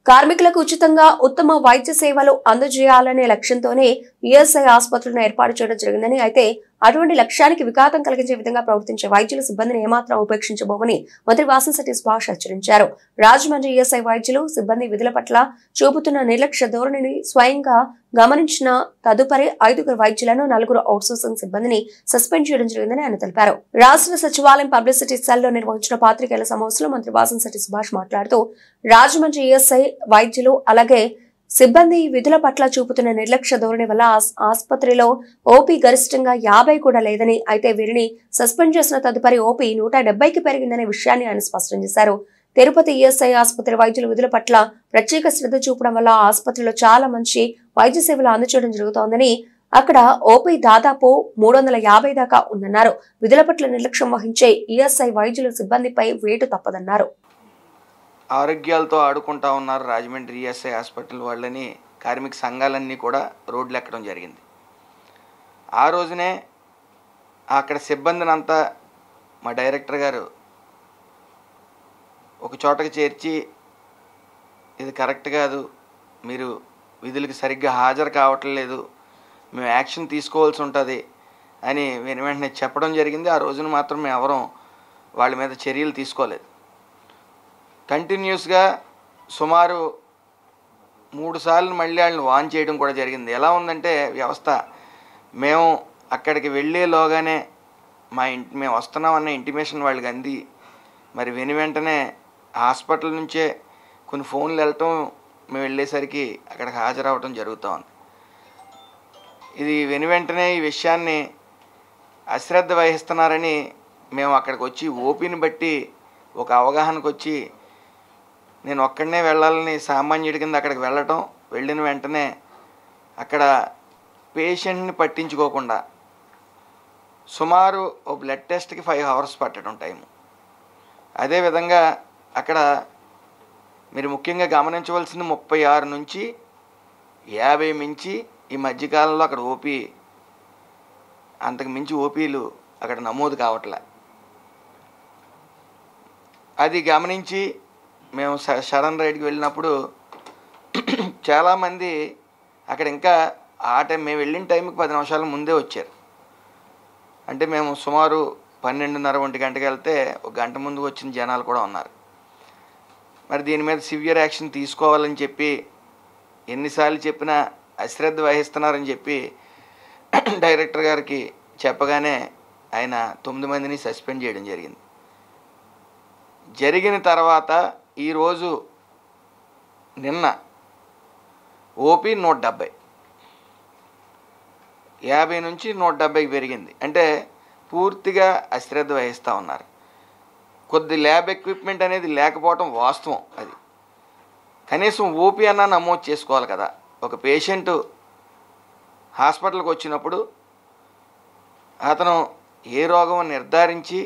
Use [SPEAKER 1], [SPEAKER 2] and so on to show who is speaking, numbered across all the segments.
[SPEAKER 1] కార్మికులకు ఉచితంగా ఉత్తమ వైద్య సేవలు అందజేయాలనే లక్ష్యంతోనే ఈఎస్ఐ ఆసుపత్రులను ఏర్పాటు చేయడం జరిగిందని, అయితే అటువంటి లక్ష్యానికి విఘాతం కలిగించే విధంగా ప్రవర్తించే వైద్యుల సిబ్బందిని ఏమాత్రం ఉపేక్షించబోమని మంత్రి వాసంశెట్టి సుభాష్ హెచ్చరించారు. రాజమండ్రి ఈఎస్ఐ వైద్యులు సిబ్బంది విధుల పట్ల చూపుతున్న నిర్లక్ష్య ధోరణిని స్వయంగా గమనించిన తదుపరి 5 వైద్యులను 4 అవుట్సోర్సింగ్ సిబ్బందిని సస్పెండ్ చేయడం జరిగిందని ఆయన తెలిపారు. రాష్ట్ర సచివాలయం పబ్లిసిటీ సెల్ లో నిర్వహించిన పాత్రికేయుల సమావేశంలో మంత్రి వాసంశెట్టి సుభాష్ మాట్లాడుతూ, రాజమండ్రి ఈఎస్ఐ వైద్యులు అలాగే సిబ్బంది విధుల పట్ల చూపుతున్న నిర్లక్ష్య ధోరణి వల్ల ఆసుపత్రిలో ఓపీ గరిష్టంగా 50 కూడా లేదని, అయితే వీరిని సస్పెండ్ చేసిన తదుపరి ఓపీ 170కి పెరిగిందనే విషయాన్ని ఆయన స్పష్టం చేశారు. తిరుపతి ఈఎస్ఐ ఆసుపత్రి వైద్యుల విధుల పట్ల ప్రత్యేక శ్రద్ధ చూపడం వల్ల ఆసుపత్రిలో చాలా మంచి వైద్య సేవలు అందజేయడం జరుగుతోందని, అక్కడ ఓపీ దాదాపు 350 దాకా ఉందన్నారు. విధుల పట్ల నిర్లక్ష్యం వహించే ఈఎస్ఐ వైద్యుల సిబ్బందిపై వేటు తప్పదన్నారు.
[SPEAKER 2] ఆరోగ్యాలతో ఆడుకుంటా ఉన్నారు రాజమండ్రి ఈఎస్ఐ హాస్పిటల్ వాళ్ళని కార్మిక సంఘాలన్నీ కూడా రోడ్లు ఎక్కడం జరిగింది. ఆ రోజునే అక్కడ సిబ్బందిని అంతా మా డైరెక్టర్ గారు ఒక చోటకి చేర్చి, ఇది కరెక్ట్ కాదు, మీరు విధులకు సరిగ్గా హాజరు కావట్లేదు, మేము యాక్షన్ తీసుకోవాల్సి ఉంటుంది అని వెంటనే చెప్పడం జరిగింది. ఆ రోజున మాత్రం మేము ఎవరం వాళ్ళ మీద చర్యలు తీసుకోలేదు. కంటిన్యూస్గా సుమారు 3 సార్లు మళ్ళీ వాళ్ళని వాన్ చేయడం కూడా జరిగింది. ఎలా ఉందంటే వ్యవస్థ, మేము అక్కడికి వెళ్ళేలోగానే మేము వస్తున్నామన్న ఇంటిమేషన్ వాళ్ళకి అంది. మరి వెంటనే హాస్పిటల్ నుంచే కొన్ని ఫోన్లు వెళ్ళటం, మేము వెళ్ళేసరికి అక్కడికి హాజరవటం జరుగుతూ ఉంది. ఇది వెంటనే ఈ విషయాన్ని అశ్రద్ధ వహిస్తున్నారని మేము అక్కడికి వచ్చి ఓపీని బట్టి ఒక అవగాహనకు వచ్చి, నేను ఒక్కడనే వెళ్ళాలని సామాన్యుడి కింద అక్కడికి వెళ్ళటం, వెళ్ళిన వెంటనే అక్కడ పేషెంట్ని పట్టించుకోకుండా సుమారు ఓ బ్లడ్ టెస్ట్కి 5 hours పట్టడం టైము. అదేవిధంగా అక్కడ మీరు ముఖ్యంగా గమనించవలసింది 36 నుంచి 50 మించి ఈ మధ్యకాలంలో అక్కడ ఓపీ, అంతకు మించి ఓపీలు అక్కడ నమోదు కావట్లే. అది గమనించి మేము సడన్ రైడ్కి వెళ్ళినప్పుడు చాలామంది అక్కడ ఇంకా మేము వెళ్ళిన టైంకి 10 నిమిషాల ముందే వచ్చారు. అంటే మేము సుమారు 12:30 గంటకి వెళ్తే 1 గంట ముందు వచ్చిన జనాలు కూడా ఉన్నారు. మరి దీని మీద సివియర్ యాక్షన్ తీసుకోవాలని చెప్పి ఎన్నిసార్లు చెప్పినా అశ్రద్ధ వహిస్తున్నారని చెప్పి డైరెక్టర్ గారికి చెప్పగానే ఆయన 9 మందిని సస్పెండ్ చేయడం జరిగింది. జరిగిన తర్వాత ఈరోజు నిన్న ఓపీ 170, 50 నుంచి 170కి పెరిగింది. అంటే పూర్తిగా అశ్రద్ధ వహిస్తూ ఉన్నారు. కొద్ది ల్యాబ్ ఎక్విప్మెంట్ అనేది లేకపోవటం వాస్తవం. అది కనీసం ఓపీ అన్నా నమోదు చేసుకోవాలి కదా. ఒక పేషెంట్ హాస్పిటల్కి వచ్చినప్పుడు అతను ఏ రోగం నిర్ధారించి,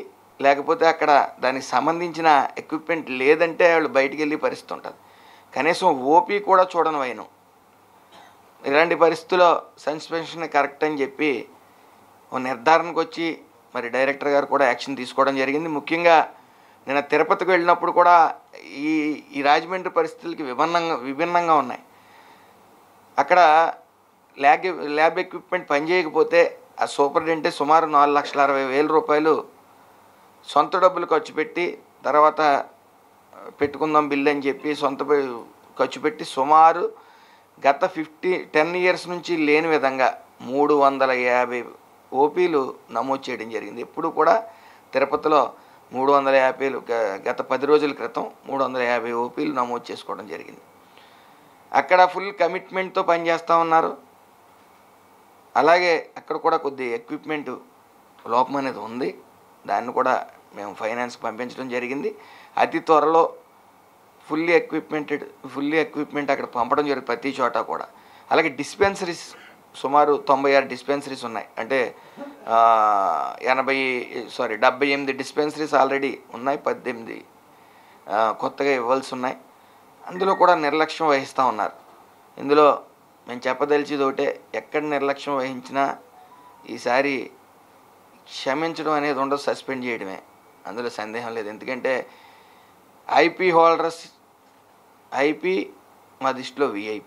[SPEAKER 2] లేకపోతే అక్కడ దానికి సంబంధించిన ఎక్విప్మెంట్ లేదంటే వాళ్ళు బయటికి వెళ్ళే పరిస్థితి ఉంటుంది. కనీసం ఓపీ కూడా చూడని వైను. ఇలాంటి పరిస్థితుల్లో సస్పెన్షన్ కరెక్ట్ అని చెప్పి ఓ నిర్ధారణకు వచ్చి మరి డైరెక్టర్ గారు కూడా యాక్షన్ తీసుకోవడం జరిగింది. ముఖ్యంగా నేను తిరుపతికి వెళ్ళినప్పుడు కూడా ఈ రాజమండ్రి పరిస్థితులకి విభిన్నంగా ఉన్నాయి. అక్కడ ల్యాబ్ ఎక్విప్మెంట్ పనిచేయకపోతే ఆ సూపరింటెండెంట్ సుమారు 4,60,000 రూపాయలు సొంత డబ్బులు ఖర్చు పెట్టి, తర్వాత పెట్టుకుందాం బిల్లు అని చెప్పి సొంత ఖర్చు పెట్టి సుమారు గత 10 years నుంచి లేని విధంగా 350 ఓపీలు నమోదు చేయడం జరిగింది. ఎప్పుడు కూడా తిరుపతిలో 350 గత 10 రోజుల క్రితం 350 ఓపీలు నమోదు చేసుకోవడం జరిగింది. అక్కడ ఫుల్ కమిట్మెంట్తో పనిచేస్తూ ఉన్నారు. అలాగే అక్కడ కూడా కొద్ది ఎక్విప్మెంట్ లోపం అనేది ఉంది. దాన్ని కూడా మేము ఫైనాన్స్కి పంపించడం జరిగింది. అతి త్వరలో ఫుల్లీ ఎక్విప్మెంట్ అక్కడ పంపడం జరిగింది ప్రతి చోట కూడా. అలాగే డిస్పెన్సరీస్ సుమారు 96 డిస్పెన్సరీస్ ఉన్నాయి. అంటే 78 డిస్పెన్సరీస్ ఆల్రెడీ ఉన్నాయి, 18 కొత్తగా ఇవ్వాల్సి ఉన్నాయి. అందులో కూడా నిర్లక్ష్యం వహిస్తూ ఉన్నారు. ఇందులో మేము చెప్పదలిచేది ఒకటే, ఎక్కడ నిర్లక్ష్యం వహించినా ఈసారి క్షమించడం అనేది ఉండదు, సస్పెండ్ చేయడమే, అందులో సందేహం లేదు. ఎందుకంటే ఐపీ మా దృష్టిలో విఐపి.